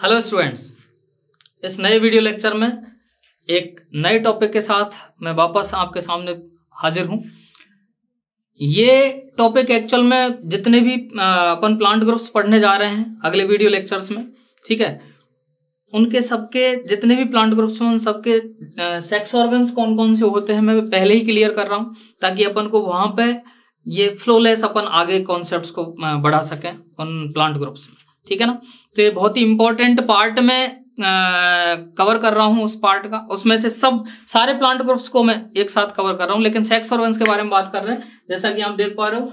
Hello students, इस नए video lecture में एक नए टॉपिक के साथ मैं वापस आपके सामने हाजिर हूं। ये टॉपिक एक्चुअल में जितने भी अपन प्लांट ग्रुप्स पढ़ने जा रहे हैं अगले वीडियो लेक्चर्स में, ठीक है, उनके सबके जितने भी प्लांट ग्रुप्स हैं उन सबके सेक्स ऑर्गन्स कौन कौन से होते हैं मैं पहले ही क्लियर कर रहा हूं, ताकि अपन को वहां पे ये फ्लोलेस अपन आगे कॉन्सेप्ट्स को बढ़ा सकें उन प्लांट ग्रुप्स में, ठीक है ना। तो ये बहुत ही इंपॉर्टेंट पार्ट में कवर कर रहा हूं उस पार्ट का, उसमें से सब सारे प्लांट ग्रुप्स को मैं एक साथ कवर कर रहा हूं, लेकिन सेक्स ऑर्गन्स के बारे में बात कर रहे हैं। जैसा कि आप देख पा रहे हो,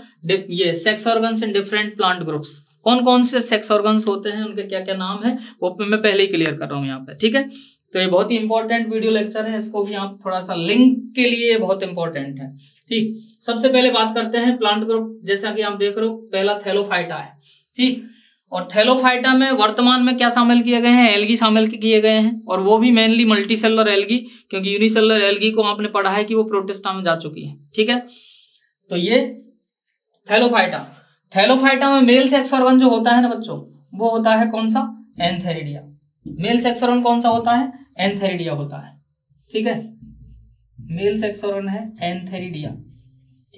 ये sex organs in different plant groups, कौन कौन से सेक्स ऑर्गन्स होते हैं, उनके क्या क्या नाम है, वो मैं पहले ही क्लियर कर रहा हूं यहाँ पे, ठीक है। तो ये बहुत ही इंपॉर्टेंट वीडियो लेक्चर है, इसको भी आप थोड़ा सा लिंक के लिए बहुत इंपॉर्टेंट है, ठीक। सबसे पहले बात करते हैं प्लांट ग्रुप। जैसा कि आप देख रहे हो, पहला थैलोफाइटा है, ठीक। और थैलोफाइटा में वर्तमान में क्या शामिल किए गए हैं, एल्गी शामिल किए गए हैं, और वो भी मेनली मल्टीसेलुलर एल्गी, क्योंकि यूनिसेलुलर एल्गी को आपने पढ़ा है कि वो प्रोटिस्टा में जा चुकी है, ठीक है। तो ये थैलोफाइटा में मेल सेक्स ऑर्गन जो होता है ना बच्चों, वो होता है कौन सा, एंथेरिडिया। मेल सेक्स ऑर्गन कौन सा होता है, एंथेरिडिया होता है, ठीक है। मेल सेक्स ऑर्गन है एंथेरिडिया,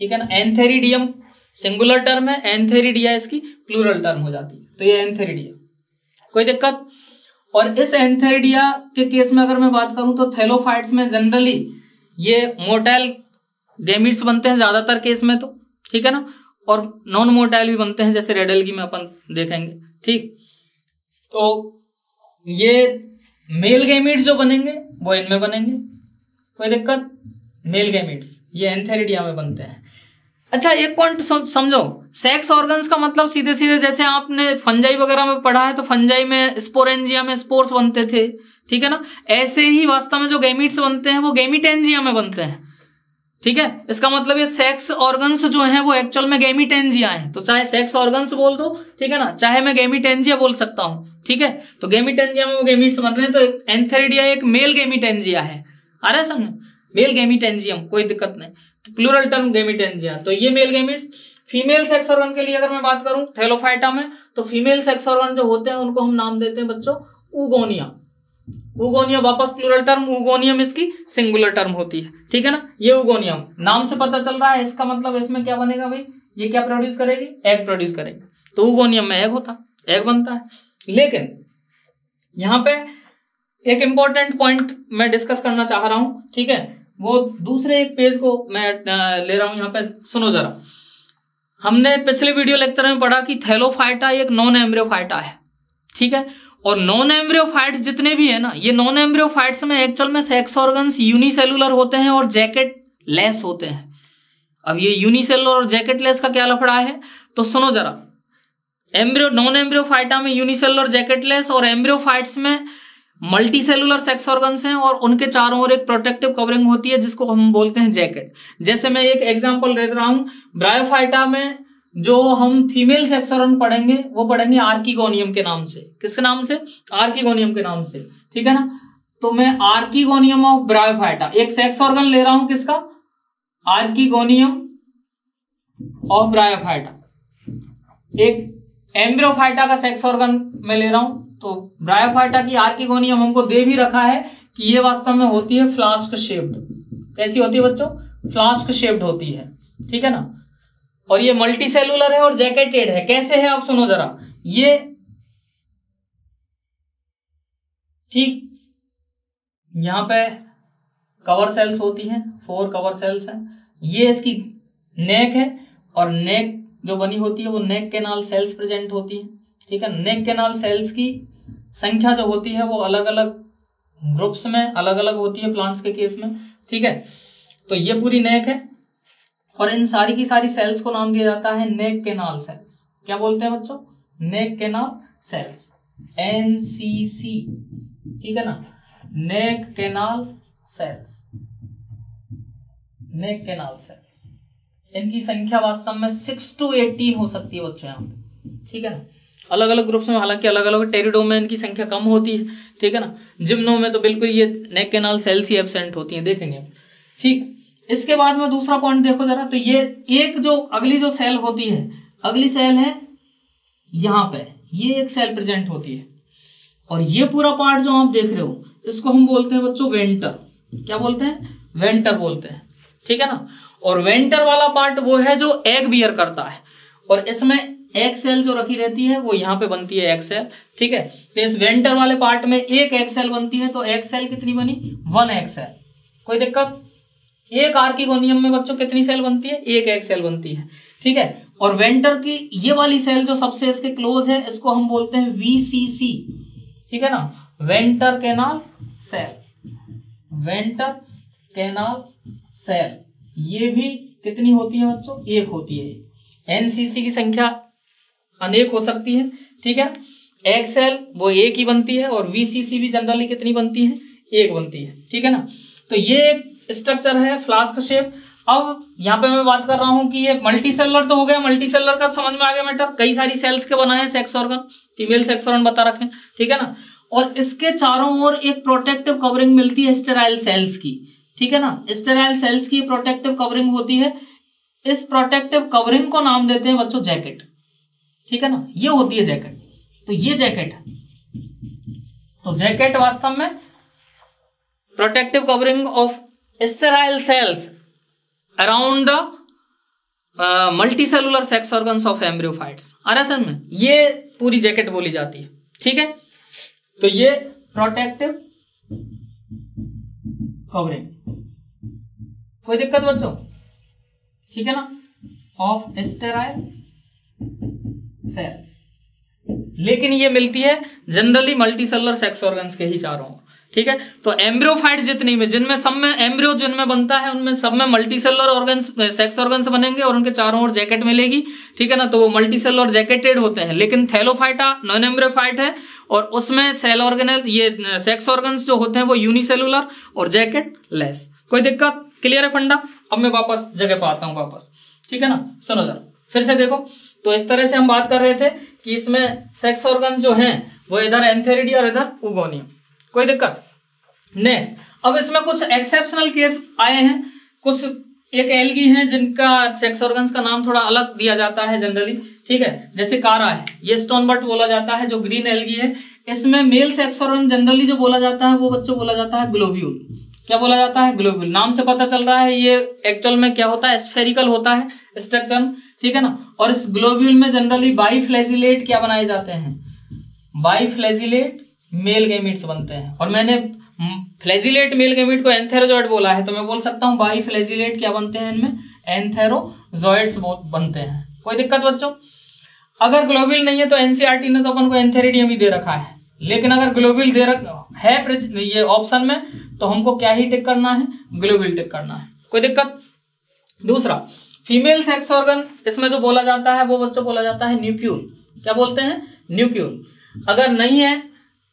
ठीक है ना। एंथेरिडियम सिंगुलर टर्म है, एंथेरिडिया इसकी प्लूरल टर्म हो जाती है, तो ये एंथेरिडिया, कोई दिक्कत। और इस एंथेरिडिया के केस में अगर मैं बात करूं तो थैलोफाइट्स में जनरली ये मोटाइल गैमीट्स बनते हैं ज्यादातर केस में, तो ठीक है ना, और नॉन मोटाइल भी बनते हैं, जैसे रेड एल्गी में अपन देखेंगे, ठीक। तो ये मेल गैमीट्स जो बनेंगे वो इनमें बनेंगे, कोई दिक्कत। मेल गैमीट्स ये एंथेरिडिया में बनते हैं। अच्छा, एक पॉइंट समझो, सेक्स ऑर्गन्स का मतलब सीधे सीधे जैसे आपने फंजाई वगैरह में पढ़ा है, तो फंजाई में स्पोरेंजिया में स्पोर्स बनते थे, ठीक है ना। ऐसे ही वास्तव में जो गैमीट्स बनते हैं वो गैमीटेंजिया में बनते हैं, ठीक है। इसका मतलब ये सेक्स ऑर्गन्स जो हैं वो एक्चुअल में गैमीटेंजिया हैं, तो चाहे सेक्स ऑर्गन्स बोल दो, ठीक है ना, चाहे मैं गैमीटेंजिया बोल सकता हूं, ठीक है। तो गैमीटेंजिया में वो गैमीट्स बन रहे हैं, तो एंथेरिडिया एक मेल गैमीटेंजिया है, आ रहा है समझ, मेल गैमीटेंजियम, कोई दिक्कत नहीं। तो प्लूरल टर्म गैमीटेंजिया, तो ये male gametes. Female sex organ के लिए अगर मैं बात करूं थैलोफाइटा में, तो फीमेल सेक्स ऑर्गन जो होते हैं उनको हम नाम देते हैं बच्चों ऊगोनिया। ऊगोनिया वापस प्लूरल टर्म, ऊगोनियम इसकी सिंगुलर टर्म होती है, ठीक है ना। ये ऊगोनियम नाम से पता चल रहा है, इसका मतलब इसमें क्या बनेगा भाई, ये क्या प्रोड्यूस करेगी, एग प्रोड्यूस करेगी, तो ऊगोनियम में एग बनता है। लेकिन यहां पे एक इंपॉर्टेंट पॉइंट मैं डिस्कस करना चाह रहा हूं, ठीक है, वो दूसरे एक पेज को मैं ले रहा हूं यहाँ पे, सुनो जरा। हमने पिछले वीडियो लेक्चर में पढ़ा कि थैलोफाइटा एक नॉन एम्ब्रियोफाइटा है, ठीक है। और नॉन एम्ब्रियोफाइट्स जितने भी है ना, ये नॉन एम्ब्रियोफाइट्स में एक्चुअल में सेक्स ऑर्गन्स यूनिसेलुलर होते हैं और जैकेट लेस होते हैं। अब ये यूनिसेलुलर और जैकेट लेस का क्या लफड़ा है, तो सुनो जरा। नॉन एम्ब्रियोफाइटा में यूनिसेलुलर जैकेट लेस, और एम्ब्रियोफाइट्स में मल्टी सेलुलर सेक्स ऑर्गन्स हैं, और उनके चारों ओर एक प्रोटेक्टिव कवरिंग होती है जिसको हम बोलते हैं जैकेट। जैसे मैं एक एग्जांपल दे रहा हूं, ब्रायोफाइटा में जो हम फीमेल सेक्स ऑर्गन पढ़ेंगे वो पढ़ेंगे आर्किगोनियम के नाम से। किसके नाम से, आर्किगोनियम के नाम से, ठीक है ना। तो मैं आर्किगोनियम ऑफ ब्रायोफाइटा एक सेक्स ऑर्गन ले रहा हूं, किसका, आर्किगोनियम ऑफ ब्रायोफाइटा, एक एम्ब्रियोफाइटा का सेक्स ऑर्गन मैं ले रहा हूं। तो ब्रायोफाइटा की आर्किगोनियम हमको दे भी रखा है कि ये वास्तव में होती है फ्लास्क शेप्ड। कैसी होती है बच्चों, फ्लास्क शेप्ड होती है, ठीक है ना। और ये मल्टी सेलुलर है और जैकेटेड है। कैसे है आप सुनो जरा, ये ठीक यहां पे कवर सेल्स होती हैं, 4 कवर सेल्स हैं। ये इसकी नेक है, और नेक जो बनी होती है वो नेक कैनाल सेल्स प्रेजेंट होती है, ठीक है। नेक कैनाल सेल्स की संख्या जो होती है वो अलग अलग ग्रुप्स में अलग अलग होती है प्लांट्स के केस में, ठीक है। तो ये पूरी नेक है, और इन सारी की सारी सेल्स को नाम दिया जाता है नेक कैनाल सेल्स। क्या बोलते हैं बच्चों, नेक कैनाल सेल्स, NCC, ठीक है ना, नेक कैनाल सेल्स, नेक कैनाल सेल्स। इनकी संख्या वास्तव में 6 to 18 हो सकती है बच्चों यहाँ पे, ठीक है ना। अलग अलग ग्रुप्स में हालांकि अलग अलग, टेरिडो में इनकी संख्या कम होती है, ठीक है ना। जिम्नो में तो बिल्कुल ये नेक कैनाल सेल्स ही एब्सेंट होती हैं, देखेंगे, ठीक। इसके बाद में दूसरा पॉइंट देखो जरा, तो ये एक जो अगली जो सेल होती है, अगली सेल है यहां पे, ये एक सेल प्रेजेंट होती है। और ये पूरा पार्ट जो आप देख रहे हो इसको हम बोलते हैं बच्चों वेंटर। क्या बोलते हैं? वेंटर बोलते हैं, ठीक है ना। और वेंटर वाला पार्ट वो है जो एग बियर करता है, और इसमें एग सेल जो रखी रहती है वो यहाँ पे बनती है एग सेल, ठीक है। तो इस वेंटर वाले पार्ट में एक एग सेल बनती है, तो एग सेल कितनी बनी? 1 एग सेल। कोई दिक्कत? एक आर्किगोनियम में बच्चों कितनी सेल बनती है? एक एग सेल बनती है, ठीक है। और वेंटर की ये वाली सेल जो सबसे इसके क्लोज है इसको हम बोलते हैं VCC, ठीक है ना, venter canal cell. Venter canal cell ये भी कितनी होती है बच्चों? एक होती है। एनसीसी की संख्या अनेक हो सकती है, ठीक है। एग सेल वो एक ही बनती है, और VCC भी जनरली कितनी बनती है? एक बनती है, ठीक है ना। तो ये एक स्ट्रक्चर है फ्लास्क शेप। अब यहाँ पे मैं बात कर रहा हूं कि ये मल्टी सेलर तो हो गया, मल्टी सेलर का समझ में आ गया मैटर, कई सारी सेल्स के बना है sex organ, female sex organ बता रखे, ठीक है ना। और इसके चारों ओर एक प्रोटेक्टिव कवरिंग मिलती है स्टेराइल सेल्स की, ठीक है ना। स्टेराइल सेल्स की प्रोटेक्टिव कवरिंग होती है, इस प्रोटेक्टिव कवरिंग को नाम देते हैं बच्चों जैकेट, ठीक है ना। ये होती है जैकेट, तो ये जैकेट है। तो जैकेट वास्तव में protective covering of sterile cells around the multicellular sex organs of embryophytes. आ रहा है समझ में? ये पूरी जैकेट बोली जाती है, ठीक है। तो ये प्रोटेक्टिव कवरिंग, कोई दिक्कत बच्चों? ठीक है ना, ऑफ स्टेराइल सेल्स। लेकिन ये मिलती है जनरली मल्टीसेलुलर सेक्स ऑर्गन्स के ही चारों, ठीक है। तो एम्ब्रियोफाइट्स जितनी में, जिनमें सब में एम्ब्रियो जिनमें बनता है उनमें सब में मल्टीसेलुलर ऑर्गन्स सेक्स ऑर्गन्स बनेंगे, और उनके चारों ओर जैकेट मिलेगी, ठीक है ना। तो वो मल्टीसेलुलर जैकेटेड होते हैं। लेकिन थैलोफाइटा नॉन एम्ब्रियोफाइट है, और उसमें सेल ऑर्गेनल ये सेक्स ऑर्गन्स जो होते हैं वो यूनिसेलुलर और जैकेट लेस। कोई दिक्कत? क्लियर है फंडा? अब मैं वापस जगह पे आता हूं वापस, ठीक है ना। सुनो जरा फिर से देखो। तो इस तरह से हम बात कर रहे थे कि इसमें सेक्स ऑर्गन्स जो हैं वो इधर एंथेरिडिया और इधर उगोनियम। कोई दिक्कत? नेक्स्ट, अब इसमें कुछ एक्सेप्शनल केस आए हैं। कुछ एक एल्गी हैं जिनका सेक्स ऑर्गन्स का नाम थोड़ा अलग दिया जाता है जनरली, ठीक है। जैसे कारा है, ये स्टोनबर्ट बोला जाता है, जो ग्रीन एल्गी है। इसमें मेल सेक्स ऑर्गन जनरली जो बोला जाता है वो बच्चों बोला जाता है ग्लोब्यूल। क्या बोला जाता है? ग्लोब्यूल। नाम से पता चल रहा है ये एक्चुअल में क्या होता है, स्फेरिकल होता है स्ट्रक्चर, ठीक है ना। और इस ग्लोब्यूल में जनरली बाइफ्लैजिलेट क्या बनाए जाते हैं? बाइफ्लैजिलेट मेल गैमीट्स बनते हैं। और मैंने फ्लैजिलेट मेल गैमीट को एंथेरोजॉइड बोला है, तो मैं बोल सकता हूं बाइफ्लैजिलेट क्या बनते हैं इनमें? एंथेरोजॉइड्स बनते हैं। कोई दिक्कत बच्चों? अगर ग्लोब्यूल नहीं है तो एनसीईआरटी ने तो अपन को एंथेरिडियम ही दे रखा है, लेकिन अगर ग्लोब्यूल दे रखा है ये ऑप्शन में, तो हमको क्या ही टिक करना है? ग्लोब्यूल टिक करना है। कोई दिक्कत? दूसरा, फीमेल सेक्स ऑर्गन इसमें जो बोला जाता है वो बच्चों बोला जाता है न्यूक्यूल। क्या बोलते हैं? न्यूक्यूल। अगर नहीं है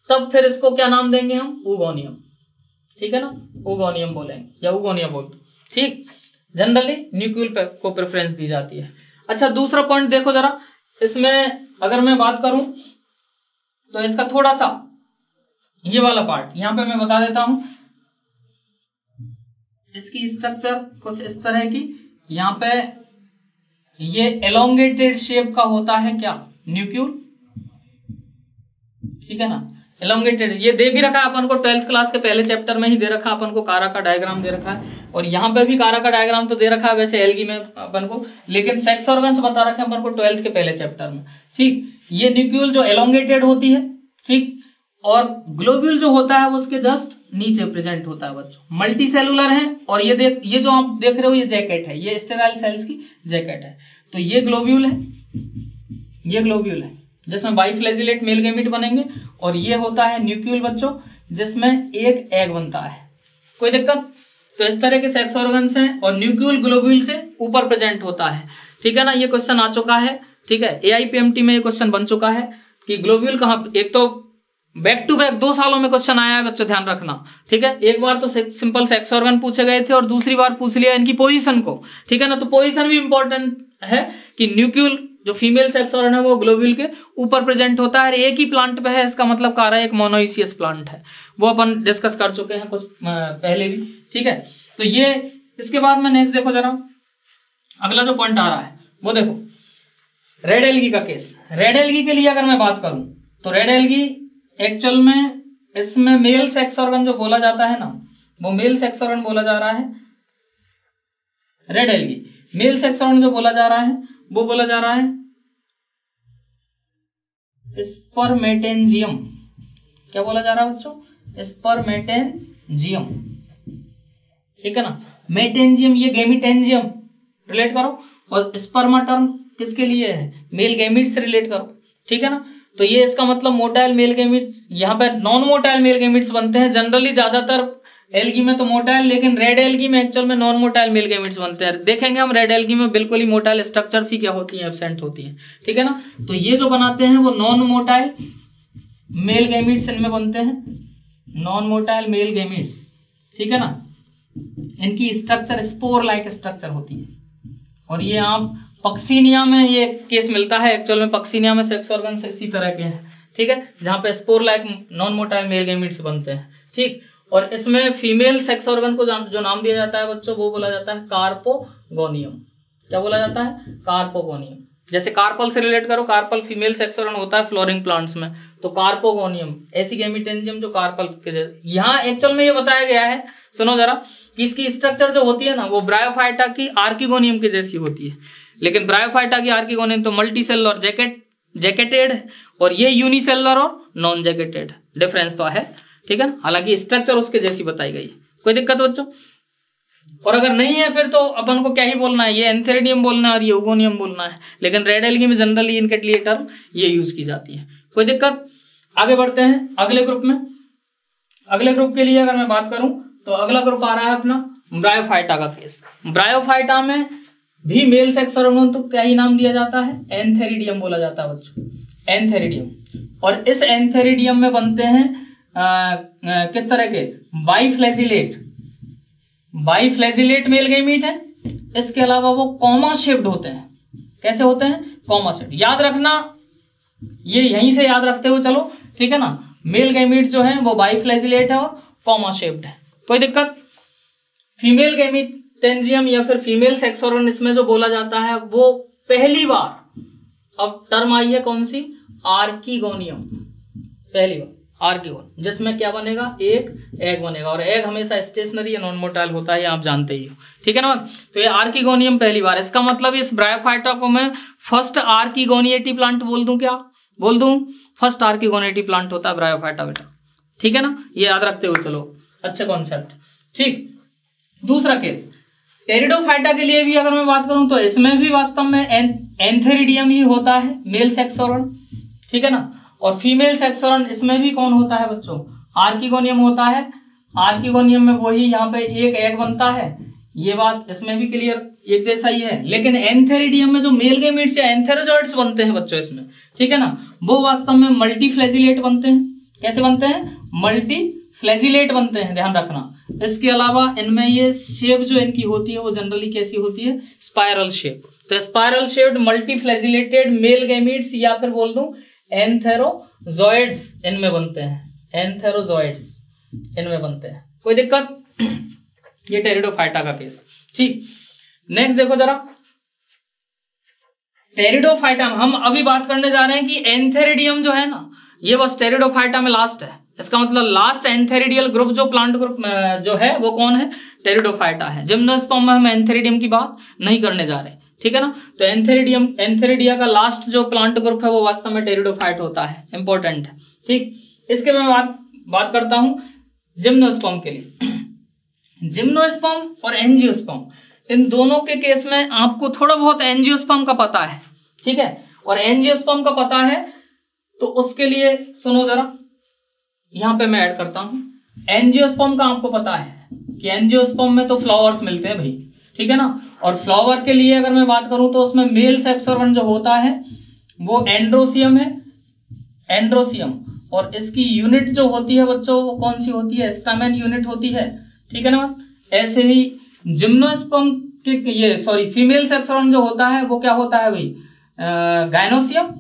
तब फिर इसको क्या नाम देंगे हम? उगोनियम, ठीक है ना। उगोनियम बोलेंगे या उगोनियम बोलते, ठीक। जनरली न्यूक्यूल को प्रेफरेंस दी जाती है। अच्छा, दूसरा पॉइंट देखो जरा। इसमें अगर मैं बात करूं तो इसका थोड़ा सा ये वाला पार्ट यहां पे मैं बता देता हूं। इसकी स्ट्रक्चर कुछ इस तरह की, यहां पे ये एलोंगेटेड शेप का होता है क्या? न्यूक्यूल, ठीक है ना। एलोंगेटेड ये दे भी रखा है अपन को 12th क्लास के पहले चैप्टर में ही दे रखा है अपन को, कारा का डायग्राम दे रखा है, और यहाँ पे भी कारा का डायग्राम तो दे रखा है वैसे एल्गी में अपन को, लेकिन सेक्स ऑर्गन्स बता रखे हैं अपन को 12th के पहले चैप्टर में, ठीक। ये न्यूक्यूल जो एलोंगेटेड होती है, ठीक, और ग्लोब्यूल जो होता है वो उसके जस्ट नीचे प्रेजेंट होता है बच्चों। मल्टी सेलुलर है, और ये जो आप देख रहे हो ये जैकेट है, ये स्टेराइल सेल्स की जैकेट है। तो ये ग्लोब्यूल है, ये ग्लोब्यूल है जिसमें बाइफ्लैजिलेट मेल गैमीट बनेंगे, और ये होता है न्यूक्यूल बच्चों जिसमें एक एग बनता है। कोई दिक्कत? तो इस तरह के सेक्स ऑर्गन्स हैं, और न्यूक्यूल ग्लोब्यूल से ऊपर प्रेजेंट होता है, ठीक है ना। ये क्वेश्चन आ चुका है, ठीक है। AIPMT में ये क्वेश्चन बन चुका है कि ग्लोब्यूल कहां, एक तो बैक टू बैक 2 सालों में क्वेश्चन आया है बच्चों, ध्यान रखना, ठीक है। एक बार तो सिंपल सेक्स ऑर्गन पूछे गए थे, और दूसरी बार पूछ लिया इनकी पोजीशन को, ठीक है ना। तो पोजीशन भी इंपॉर्टेंट है कि न्यूक्यूल जो फीमेल सेक्स ऑर्गन है वो ग्लोब्यूल के ऊपर प्रेजेंट होता है, एक ही प्लांट पे है, इसका मतलब कारा एक मोनोइसियस प्लांट है। वो अपन डिस्कस कर चुके हैं कुछ पहले भी, ठीक है। तो ये इसके बाद में नेक्स्ट देखो जरा, अगला जो पॉइंट आ रहा है वो देखो, रेड एल्गी का केस। रेड एल्गी के लिए अगर मैं बात करूं तो रेड एल्गी एक्चुअल में इसमें मेल सेक्स ऑर्गन जो बोला जाता है ना, वो मेल सेक्स ऑर्गन बोला जा रहा है red algae. Male sex organ जो बोला जा रहा है वो बोला जा रहा है स्पर्मेटेंजियम। क्या बोला जा रहा है बच्चों? स्पर्मेटेंजियम, ठीक है ना। मेटेंजियम ये गैमीटेंजियम रिलेट करो, और स्पर्मा टर्म किसके लिए है? मेल गैमीट से रिलेट करो, ठीक है ना। तो ये इसका मतलब मोटाइल मेल गैमीट्स, यहाँ पे नॉन मोटाइल मेल गैमीट्स बनते हैं जनरली, ज्यादातर एल्गी में तो मोटाइल, लेकिन रेड एल्गी में एक्चुअल में नॉन मोटाइल मेल गैमीट्स बनते हैं। देखेंगे हम रेड एल्गी में बिल्कुल ही मोटाइल स्ट्रक्चर्स ही क्या होती हैं, एब्सेंट होती हैं, ठीक है ना। तो ये जो बनाते हैं वो नॉन मोटाइल मेल गैमीट्स इनमें बनते हैं, नॉन मोटाइल मेल गैमीट्स, ठीक है ना। इनकी स्ट्रक्चर स्पोर लाइक स्ट्रक्चर होती है, और ये आप पक्सीनिया में ये केस मिलता है। एक्चुअल में पक्सीनिया में सेक्स ऑर्गन इसी तरह के हैं, ठीक है, जहां पे spore like non motile male gametes बनते हैं, ठीक। और इसमें फीमेल सेक्स ऑर्गन को जो नाम दिया जाता है बच्चों, वो बोला जाता है कार्पोगोनियम। क्या बोला जाता है? कार्पोगोनियम। जैसे कार्पल से रिलेट करो, कार्पल फीमेल सेक्स ऑर्गन होता है फ्लोरिंग प्लांट्स में, तो कार्पोगोनियम ऐसी गैमीटेंजियम जो कार्पल के जैसे। यहाँ एक्चुअल में ये बताया गया है, सुनो जरा, कि इसकी स्ट्रक्चर जो होती है ना, वो ब्रायोफाइटा की आर्किगोनियम की जैसी होती है। लेकिन ब्रायोफाइटा की आर्किगोनियम तो मल्टी सेलुलर जैकेटेड, और ये यूनिसेलुलर और नॉन जैकेटेड, डिफरेंस तो है, ठीक है ना। हालांकि स्ट्रक्चर उसके जैसी बताई गई। कोई दिक्कत बच्चों? और अगर नहीं है फिर तो अपन को क्या ही बोलना है, ये एंथेरिडियम बोलना है और ये ओगोनियम बोलना है। लेकिन रेड एल्गी में जनरली इनके लिए टर्म ये यूज की जाती है। कोई दिक्कत? आगे बढ़ते हैं अगले ग्रुप में। अगले ग्रुप के लिए अगर मैं बात करूं तो अगला ग्रुप आ रहा है अपना ब्रायोफाइटा का केस। ब्रायोफाइटा में भी मेल सेक्स ऑर्गन तो क्या ही नाम दिया जाता है? एंथेरिडियम बोला जाता है बच्चों, एंथेरिडियम। और इस एंथेरिडियम में बनते हैं किस तरह के? बाइफ्लैजिलेट मेल गैमीट है। इसके अलावा वो कॉमा शेप्ड होते हैं। कैसे होते हैं? Comma shaped. याद रखना, ये यहीं से याद रखते हो चलो, ठीक है ना। मेल गैमीट जो है वो बाइफ्लैजिलेट है और कॉमा शेप्ड है। कोई दिक्कत? फीमेल गैमीटेंजियम या फिर फीमेल सेक्स ऑर्गन इसमें जो बोला जाता है वो पहली बार अब टर्म आई है कौन सी? आर्किगोनियम। पहली बार आर्किगोन, जिसमें क्या बनेगा? एक एग बनेगा, और एग हमेशा स्टेशनरी या नॉन मोटाइल होता है, आप जानते ही हो, ठीक है ना। तो ये आर्किगोनियम पहली बार, इसका मतलब इस ब्रायोफाइटा को मैं फर्स्ट आर्किगोनिएटी प्लांट बोल दूं। क्या बोल दूं? फर्स्ट आर्किगोनिएटी प्लांट होता है ब्रायोफाइटा बेटा, ठीक है ना। ये याद रखते हो चलो, अच्छा कॉन्सेप्ट, ठीक। दूसरा केस टेरिडोफाइटा के लिए भी अगर मैं बात करूं तो इसमें भी वास्तव में एंथेरिडियम ही होता है मेल सेक्स ऑर्गन, ठीक है ना। और फीमेल सेक्स ऑर्गन इसमें भी कौन होता है बच्चों? आर्किगोनियम होता है। आर्किगोनियम में वही यहाँ पे एक एग बनता है, ये बात इसमें भी क्लियर, एक जैसा ही है। लेकिन एंथेरिडियम में जो मेल गैमीट्स या एंथेरोजोइड्स बनते हैं बच्चों इसमें, ठीक है ना, वो वास्तव में मल्टीफ्लैजिलेट बनते हैं। कैसे बनते हैं? मल्टीफ्लैजिलेट बनते हैं, ध्यान रखना। इसके अलावा इनमें ये शेप जो इनकी होती है वो जनरली कैसी होती है? Spiral shape. तो स्पाइरल शेप्ड मल्टीफ्लैजिलेटेड मेल गैमीट्स या फिर बोल दूं एंथेरोजोइड्स इनमें बनते हैं, एंथेरोजोइड्स इनमें बनते हैं। कोई दिक्कत? ये टेरिडोफाइटा का केस, ठीक। नेक्स्ट देखो जरा, टेरिडोफाइटा हम अभी बात करने जा रहे हैं कि एंथेरिडियम जो है ना, ये बस टेरिडोफाइटा में लास्ट है। इसका मतलब लास्ट एंथेरिडियल ग्रुप जो प्लांट ग्रुप जो है वो कौन है? टेरिडोफाइटा है। जिम्नोस्पर्म में हम एंथेरिडियम की बात नहीं करने जा रहे, ठीक है ना। तो एंथेरिडिया का लास्ट जो प्लांट ग्रुप है वो वास्तव में टेरिडोफाइट होता है, इंपॉर्टेंट है, ठीक। इसके मैं बात करता हूं जिम्नोस्पर्म के लिए। जिम्नोस्पर्म और एंजियोस्पर्म, इन दोनों के केस में आपको थोड़ा बहुत एंजियोस्पर्म का पता है, ठीक है। और एंजियोस्पर्म का पता है तो उसके लिए सुनो जरा, यहां पे मैं ऐड करता हूं। एंजियोस्पर्म का आपको पता है कि एंजियोस्पर्म में तो फ्लावर्स मिलते हैं भाई, ठीक है ना। और फ्लावर के लिए अगर मैं बात करूं तो उसमें मेल सेक्स ऑर्गन जो होता है वो एंड्रोसियम है, एंड्रोसियम। और इसकी यूनिट जो होती है बच्चों वो कौन सी होती है? स्टैमेन यूनिट होती है, ठीक है ना। ऐसे ही जिम्नोस्पर्म के ये फीमेल सेक्स ऑर्गन जो होता है वो क्या होता है भाई? गायनोसियम।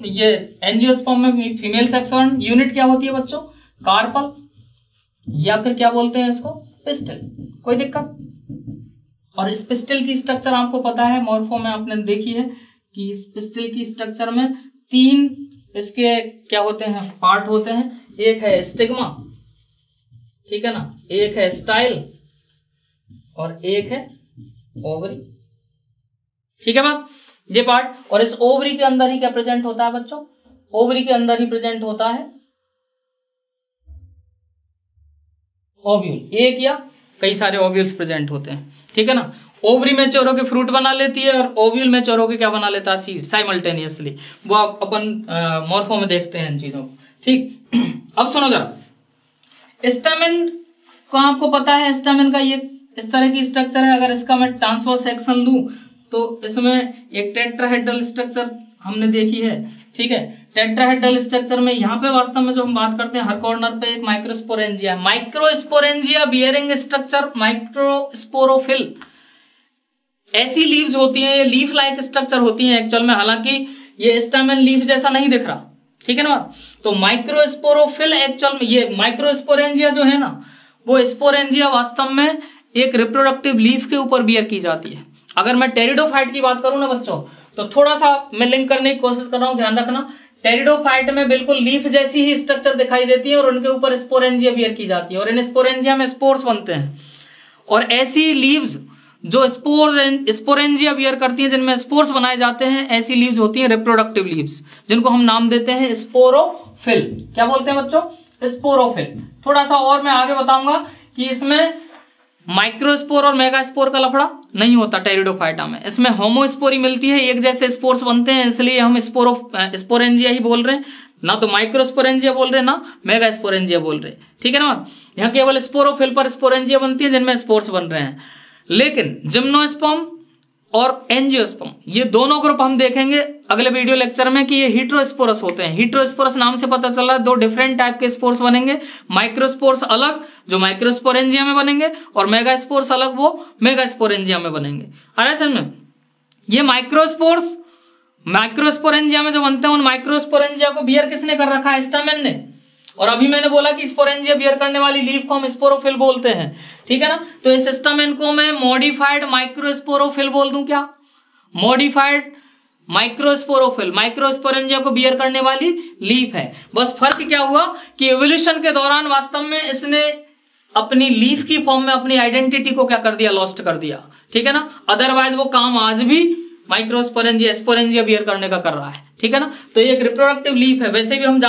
ये एंजियोस्पर्म में फीमेल सेक्स ऑर्गन यूनिट क्या होती है बच्चों? कार्पल, या फिर क्या बोलते हैं इसको? पिस्टल। कोई दिक्कत? और इस पिस्टल की स्ट्रक्चर आपको पता है, मॉर्फो में आपने देखी है कि इस पिस्टल की स्ट्रक्चर में 3 इसके क्या होते हैं, पार्ट होते हैं। एक है स्टिग्मा, ठीक है ना, एक है स्टाइल और एक है ओवरी, ठीक है बात, ये पार्ट। और इस ओवरी के अंदर ही क्या प्रेजेंट होता है बच्चों, ओवरी के अंदर ही प्रेजेंट होता है ओव्यूल। एक या कई सारे ओव्यूल्स प्रेजेंट होते हैं, ठीक है ना। ओवरी मैच्योर होकर फ्रूट बना लेती है और ओव्यूल मैच्योर होकर क्या बना लेता है, सीड, साइमल्टेनियसली। वो आप अपन मॉर्फो में देखते हैं इन चीजों को, ठीक। अब सुनो जरा, स्टैमेन को आपको पता है, स्टैमेन का ये इस तरह की स्ट्रक्चर है। अगर इसका मैं ट्रांसवर्स सेक्शन लूं तो इसमें एक टेट्राहेड्रल स्ट्रक्चर हमने देखी है, ठीक है। टेट्राहेड्रल स्ट्रक्चर में यहाँ पे वास्तव में जो हम बात करते हैं, हर कॉर्नर पे एक microsporangia, microsporangia bearing structure, microsporophyll, ऐसी लीव्स होती हैं, ये लीफ लाइक स्ट्रक्चर होती हैं एक्चुअल में, हालांकि ये स्टैमेन लीफ जैसा नहीं दिख रहा, ठीक है ना। तो माइक्रोस्पोरोफिल एक्चुअल में, ये माइक्रोस्पोरेंजिया जो है ना, वो स्पोरेंजिया वास्तव में एक रिप्रोडक्टिव लीफ के ऊपर बियर की जाती है। अगर मैं टेरिडोफाइट की बात करूं ना बच्चों, तो थोड़ा सा मैं लिंक करने की कोशिश कर रहा हूं, ध्यान रखना। टेरिडोफाइट में बिल्कुल लीफ जैसी ही स्ट्रक्चर दिखाई देती है और उनके ऊपर स्पोरेंजिया बियर की जाती है और इन स्पोरेंजिया में स्पोर्स बनते हैं। और ऐसी लीव्स जो स्पोरेंजिया बियर करती हैं, जिनमें स्पोर्स बनाए जाते हैं, ऐसी लीव्स होती हैं रिप्रोडक्टिव लीव्स, जिनको हम नाम देते हैं स्पोरोफिल। क्या बोलते हैं बच्चों, स्पोरोफिल। थोड़ा सा और मैं आगे बताऊंगा कि इसमें माइक्रोस्पोर और मेगास्पोर का लफड़ा नहीं होता टेरिडोफाइटा में, इसमें होमोस्पोरी मिलती है, एक जैसे स्पोर्स बनते हैं, इसलिए हम स्पोरेंजिया ही बोल रहे हैं, ना तो माइक्रोस्पोरेंजिया बोल रहे हैं ना मेगास्पोरेंजिया बोल रहे हैं, ठीक है ना। यहाँ केवल स्पोरोफिल पर स्पोरेंजिया बनती है जिनमें स्पोर्स बन रहे हैं। लेकिन जिम्नोस्पर्म और एंजियोस्पर्म, ये दोनों ग्रुप हम देखेंगे अगले वीडियो लेक्चर में कि ये हीट्रोस्पोरस होते हैं। हीट्रोस्पोरस नाम से पता चल रहा है दो डिफरेंट टाइप के स्पोर्स बनेंगे, माइक्रोस्पोर्स अलग जो माइक्रोस्पोरेंजिया में बनेंगे और मेगास्पोर्स अलग वो मेगास्पोरेंजिया में बनेंगे। अरे सर में ये माइक्रोस्पोर्स माइक्रोस्पोरेंजिया में जो बनते हैं, उन माइक्रोस्पोरेंजिया को बियर किसने कर रखा है, स्टैमेन ने। और अभी मैंने बोला कि स्पोरेंजिया बियर करने वाली लीफ को हम स्पोरोफिल बोलते हैं, ठीक है ना। तो इस स्टैमेन को मैं मॉडिफाइड माइक्रोस्पोरोफिल बोल दूं, क्या, मॉडिफाइड माइक्रोस्पोरोफिल, माइक्रोस्पोरेंजिया को बियर करने वाली लीफ है। बस फर्क क्या हुआ कि एवोल्यूशन के दौरान वास्तव में इसने अपनी लीफ की फॉर्म में अपनी आइडेंटिटी को क्या कर दिया, लॉस्ट कर दिया, ठीक है ना। अदरवाइज वो काम आज भी माइक्रोस्पोरेंजिया स्पोरेंजिया बियर करने का कर रहा है, ठीक है ना। तो ये एक रिप्रोडक्टिव लीफ है। वैसे भी हम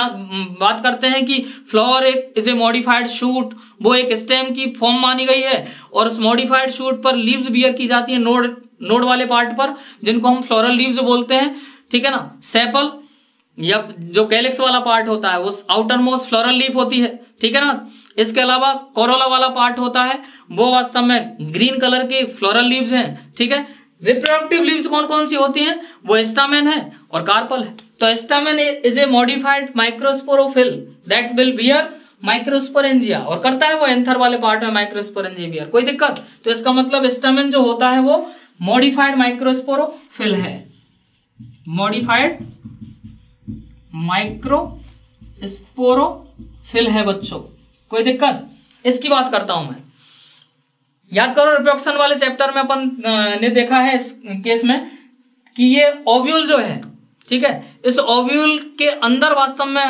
बात करते हैं कि फ्लावर एक इज ए मॉडिफाइड शूट, वो एक स्टेम की फॉर्म मानी गई है और उस मॉडिफाइड शूट पर लीव्स बियर की जाती है, नोड वाले पार्ट पर, जिनको हम फ्लोरल लीव्स बोलते हैं, ठीक है ना। सेपल या जो कैलिक्स वाला पार्ट होता है वो आउटर मोस्ट फ्लोरल लीफ होती है, ठीक है ना। इसके अलावा कोरोला वाला पार्ट होता है, वो वास्तव में ग्रीन कलर के फ्लोरल लीव्स हैं, ठीक है। रिप्रोडक्टिव लीव्स कौन कौन सी होती हैं, वो स्टामेन है और कार्पल है। तो stamen is a modified microsporophyll that will beer microsporangia, और करता है वो एंथर वाले पार्ट में माइक्रोस्पोरेंजिया बियर। कोई दिक्कत, तो इसका मतलब स्टामेन जो होता है वो मॉडिफाइड माइक्रोस्पोरोफिल है, मॉडिफाइड माइक्रोस्पोरोफिल है बच्चों। कोई दिक्कत, इसकी बात करता हूं मैं। याद करो रिप्रोडक्शन वाले चैप्टर में अपन ने देखा है इस केस में कि ये ओव्यूल जो है, ठीक है, इस ओव्यूल के अंदर वास्तव में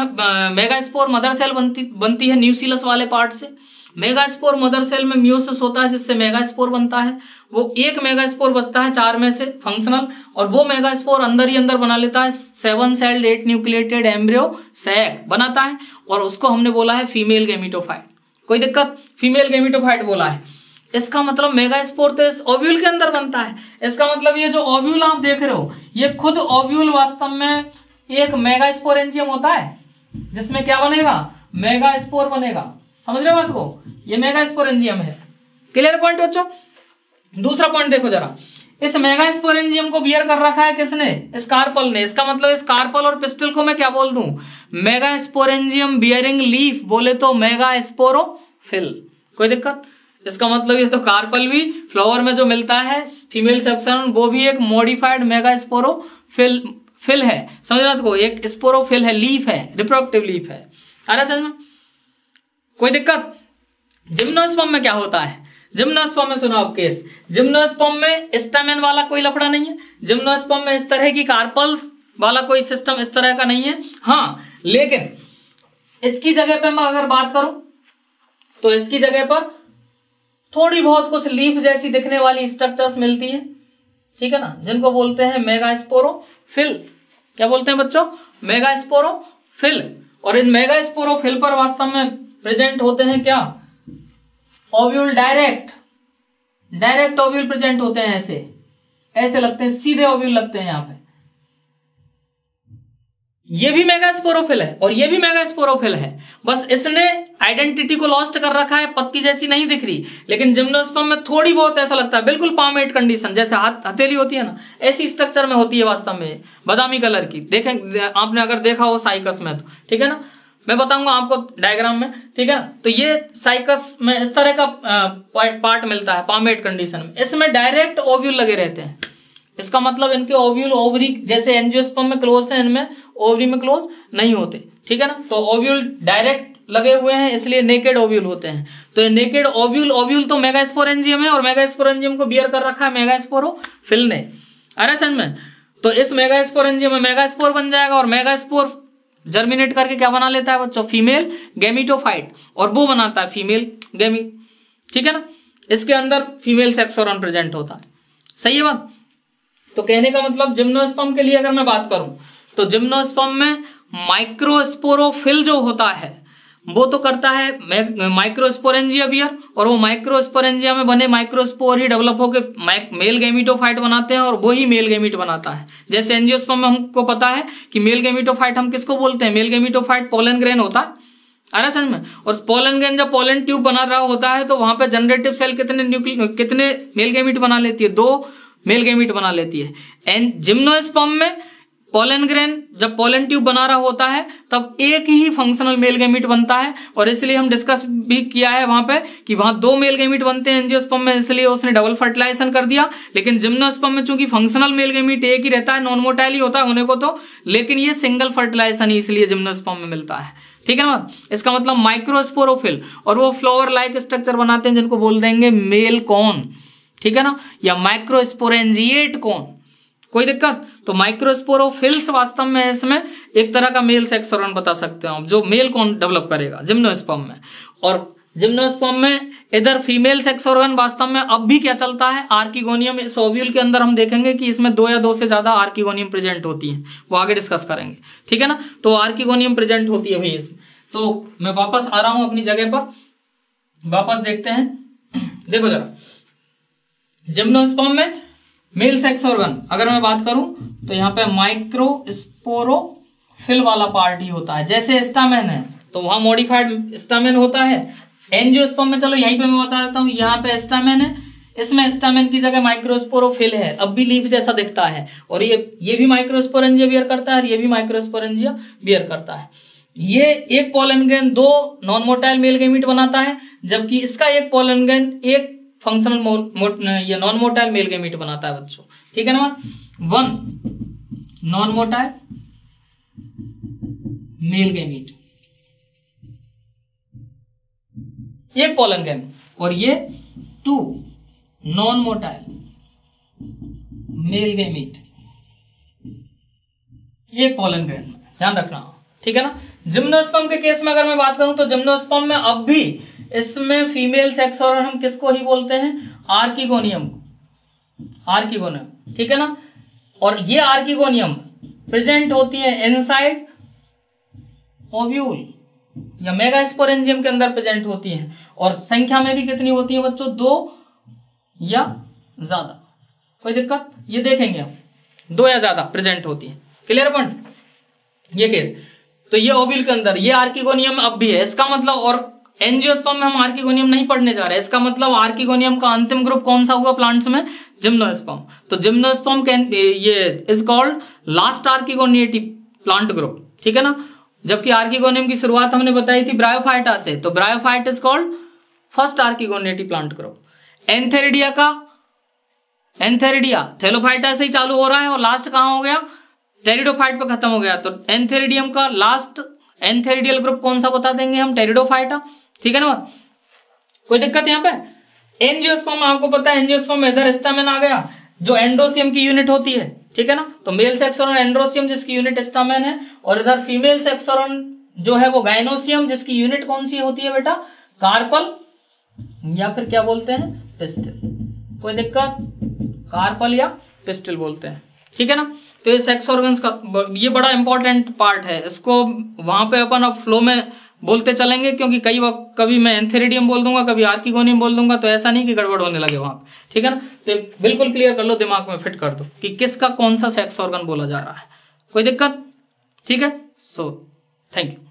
मेगास्पोर मदर सेल बनती है न्यूक्लियस वाले पार्ट से। मेगास्पोर मदर सेल में मियोसिस होता है जिससे मेगास्पोर बनता है। वो एक मेगास्पोर बचता है 4 में से फंक्शनल, और वो मेगास्पोर अंदर ही अंदर बना लेता है 7 सेल्ड 8 न्यूक्लिएटेड एम्ब्रियो सैक बनाता है, और उसको हमने बोला है फीमेल गेमिटोफाइट। कोई दिक्कत, फीमेल गेमिटोफाइट बोला है। इसका मतलब मेगास्पोर तो इस ओव्यूल के अंदर बनता है। इसका मतलब ये जो ओव्यूल आप देख रहे हो, ये खुद ओव्यूल वास्तव में एक मेगास्पोरेंजियम होता है जिसमें क्या बनेगा, मेगास्पोर बनेगा। समझ रहे हो बात को, ये मेगास्पोरेंजियम है। क्लियर पॉइंट बच्चों। दूसरा पॉइंट देखो जरा, इस मेगास्पोरेंजियम को बियर कर रखा है किसने, स्कार्पल ने। इसका मतलब स्कार्पल और पिस्टल को मैं क्या बोल दूं, मेगास्पोरेंजियम बियरिंग लीफ बोले तो मेगास्पोरोफिल। कोई दिक्कत, इसका मतलब ये तो कार्पल भी फ्लावर में जो मिलता है फीमेल सेक्शन, वो भी एक मॉडिफाइड मेगास्पोरोफिल है। समझ रहे हो, एक स्पोरोफिल है, लीफ है, रिप्रोडक्टिव लीफ है। अरे समझ, कोई दिक्कत। जिम्नोस्पर्म में क्या होता है, जिम्नोस्पर्म में सुनो आप केस। जिम्नोस्पर्म में स्टैमेन वाला कोई लफड़ा नहीं है। जिम्नोस्पर्म में इस तरह की कार्पल्स वाला कोई सिस्टम इस तरह का नहीं है। हाँ, लेकिन इसकी जगह पे मैं अगर बात करूं तो इसकी जगह पर थोड़ी बहुत कुछ लीफ जैसी दिखने वाली स्ट्रक्चर्स मिलती है, ठीक है ना, जिनको बोलते हैं मेगास्पोरोफिल। क्या बोलते हैं बच्चों? मेगास्पोरोफिल। और इन मेगास्पोरोफिल पर वास्तव में प्रेजेंट होते हैं क्या? ओव्यूल। डायरेक्ट ओव्यूल प्रेजेंट होते हैं, ऐसे लगते हैं, सीधे ओव्यूल लगते हैं यहाँ पे। ये भी मेगास्पोरोफिल है और ये भी मेगास्पोरोफिल है, बस इसने आइडेंटिटी को लॉस्ट कर रखा है, पत्ती जैसी नहीं दिख रही। लेकिन जिम्नोस्पर्म में थोड़ी बहुत ऐसा लगता है, बिल्कुल पामेट कंडीशन, जैसे हथेली होती है ना, ऐसी स्ट्रक्चर में होती है वास्तव में, बादामी कलर की। देखें, आपने अगर देखा हो साइकस में तो, ठीक है ना, मैं बताऊंगा आपको डायग्राम में, ठीक है ना। तो ये साइकस में इस तरह का पार्ट मिलता है पामेट कंडीशन में। इसमें डायरेक्ट ओव्यूल लगे रहते हैं, इसका मतलब इनके ओव्यूल ओवरी जैसे एंजियोस्पर्म में क्लोज है, इनमें ओवरी में क्लोज नहीं होते, ठीक है ना। तो ओव्यूल डायरेक्ट लगे हुए हैं, इसलिए नेकेड ओव्यूल होते हैं। तो ये नेकेड ओव्यूल तो मेगास्पोरेंजियम है, और मेगास्पोरेंजियम को बियर कर रखा है मेगास्पोरोफिल ने। अरे समझ में? तो इस मेगास्पोरेंजियम में मेगास्पोर बन जाएगा, और मेगास्पोर जर्मिनेट करके क्या बना लेता है बच्चों? फीमेल गैमीटोफाइट, और वो बनाता है फीमेल गैमीट, ठीक है ना। इसके अंदर फीमेल सेक्स ऑर्गन प्रेजेंट होता है। सही है बात? तो कहने का मतलब जिम्नोस्पर्म के लिए अगर मैं बात करूं तो जिम्नोस्पर्म में माइक्रोस्पोरोफिल जो होता है वो तो करता है माइक्रोस्पोरेंजिया बियर, और वो माइक्रोस्पोरेंजिया में बने माइक्रोस्पोर ही डेवलप होकर मेल गैमीटोफाइट बनाते हैं, और वो ही मेल गैमीट बनाता है। जैसे एंजियोस्पर्म में हमको पता है कि मेल गैमीटोफाइट हम किसको बोलते हैं? मेल गैमीटोफाइट पोलन ग्रेन होता है, अरे समझ में। और पोलन ग्रेन जब पोलन ट्यूब बना रहा होता है तो वहां पे जनरेटिव सेल कितने मेल गैमीट बना लेती है? 2 मेल गैमीट बना लेती है। एंड जिम्नोस्पर्म में पोलन ग्रेन जब पोलन ट्यूब बना रहा होता है तब एक ही फंक्शनल मेल गैमीट बनता है, और इसलिए हम डिस्कस भी किया है वहां पे कि वहां 2 मेल गैमीट बनते हैं एंजियोस्पर्म में, इसलिए उसने डबल फर्टिलाइजेशन कर दिया। लेकिन जिम्नोस्पर्म में चूंकि फंक्शनल मेल गैमीट एक ही रहता है, नॉन मोटाइल ही होता है होने को तो, लेकिन ये सिंगल फर्टिलाइजेशन ही इसलिए जिम्नोस्पर्म में मिलता है, ठीक है ना। इसका मतलब माइक्रोस्पोरोफिल, और वो फ्लावर लाइक स्ट्रक्चर बनाते हैं जिनको बोल देंगे मेल कॉन, ठीक है ना, या माइक्रोस्पोरेंजिएट कॉन। कोई दिक्कत? तो माइक्रोस्पोरोफिल्स वास्तव में इसमें एक तरह का मेल सेक्स ऑर्गन बता सकते हो जो मेल कॉन डेवलप करेगा जिम्नोस्पर्म में। और जिम्नोस्पर्म में इधर फीमेल सेक्स ऑर्गन वास्तव में अब भी क्या चलता है? आर्किगोनियम। इस ओव्यूल के अंदर हम देखेंगे कि इसमें 2 या 2 से ज्यादा आर्किगोनियम प्रेजेंट होती है, वो आगे डिस्कस करेंगे, ठीक है ना। तो आर्किगोनियम प्रेजेंट होती है भाई इसमें। तो मैं वापस आ रहा हूं अपनी जगह पर, वापस देखते हैं। देखो जरा, जिम्नोस्पर्म में मेल सेक्स ऑर्गन अगर मैं बात करूं तो यहाँ पे माइक्रोस्पोरोफिल वाला पार्ट ही होता है। जैसे स्टामेन है तो वहां मॉडिफाइड स्टामेन होता है। एंजियोस्पर्म में चलो यहीं पे मैं बता देता हूं, यहाँ पे स्टामेन है, इसमें स्टामेन की जगह माइक्रोस्पोरोफिल है, अब भी लीफ जैसा दिखता है। और ये भी माइक्रोस्पोरेंजिया बियर करता है, और ये भी माइक्रोस्पोरेंजिया बियर करता है। ये एक pollen grain 2 non motile male gamete बनाता है, जबकि इसका एक पोलन ग्रेन एक फंक्शनल या नॉन मोटाइल मेल गैमीट बनाता है बच्चों, ठीक है ना। 1 नॉन मोटाइल मेल गैमीट, एक पोलन ग्रेन, और ये 2 नॉन मोटाइल मेल गैमीट, एक पोलन ग्रेन, ध्यान रखना, ठीक है ना। जिम्नोस्पर्म के केस में अगर मैं बात करूं तो जिम्नोस्पर्म में अब भी इसमें फीमेल सेक्स ऑर्गन हम किसको ही बोलते हैं? आर्किगोनियम, ठीक है ना। और ये आर्किगोनियम प्रेजेंट होती है इनसाइड ओव्यूल या मेगास्पोरेंजियम के अंदर प्रेजेंट होती है, और संख्या में भी कितनी होती है बच्चों? 2 या ज्यादा। कोई दिक्कत? ये देखेंगे हम, 2 या ज्यादा प्रेजेंट होती है। Clear point? ये केस तो ये ओव्यूल के अंदर ये आर्किगोनियम अब भी है। इसका मतलब, और एंजियोस्पर्म में हम आर्किगोनियम नहीं पढ़ने जा रहे, इसका मतलब आर्किगोनियम का अंतिम ग्रुप कौन सा हुआ प्लांट्स में? जिम्नोस्पर्म। तो जिम्नोस्पर्म ये is called last archegoniate plant group, ठीक है ना। जबकि आर्किगोनियम की शुरुआत हमने बताई थी ब्रायोफाइटा से, तो bryophyte is called first archegoniate plant group. Antheridia thallophyta से ही चालू हो रहा है और लास्ट कहां हो गया? टेरिडोफाइट पे खत्म हो गया। तो एंथेरिडियम का लास्ट एंथेरिडियल ग्रुप कौन सा बता देंगे हम? टेरिडोफाइटा, ठीक है ना। कोई दिक्कत यहाँ पे? एंजियोस्पर्म आपको पता है, एंजियोस्पर्म में इधर स्टामेन आ गया जो एंडोसियम की यूनिट होती है, ठीक है ना। तो मेल सेक्स ऑर्गन एंड्रोसियम जिसकी यूनिट स्टामेन है, और इधर फीमेल सेक्स ऑर्गन जो है वो गाइनोसियम जिसकी यूनिट कौन सी होती है बेटा, कार्पल या फिर क्या बोलते हैं, पिस्टल। कोई दिक्कत, कार्पल या पिस्टल बोलते हैं, ठीक है ना। तो ये सेक्स ऑर्गन्स का ये बड़ा इंपॉर्टेंट पार्ट है, इसको वहां पे अपन अब फ्लो में बोलते चलेंगे, क्योंकि कई वक्त कभी मैं एंथेरिडियम बोल दूंगा, कभी आर्किगोनियम बोल दूंगा, तो ऐसा नहीं कि गड़बड़ होने लगे वहां पे, ठीक है ना। तो बिल्कुल क्लियर कर लो, दिमाग में फिट कर दो कि किसका कौन सा सेक्स ऑर्गन बोला जा रहा है, कोई दिक्कत, ठीक है। So thank you.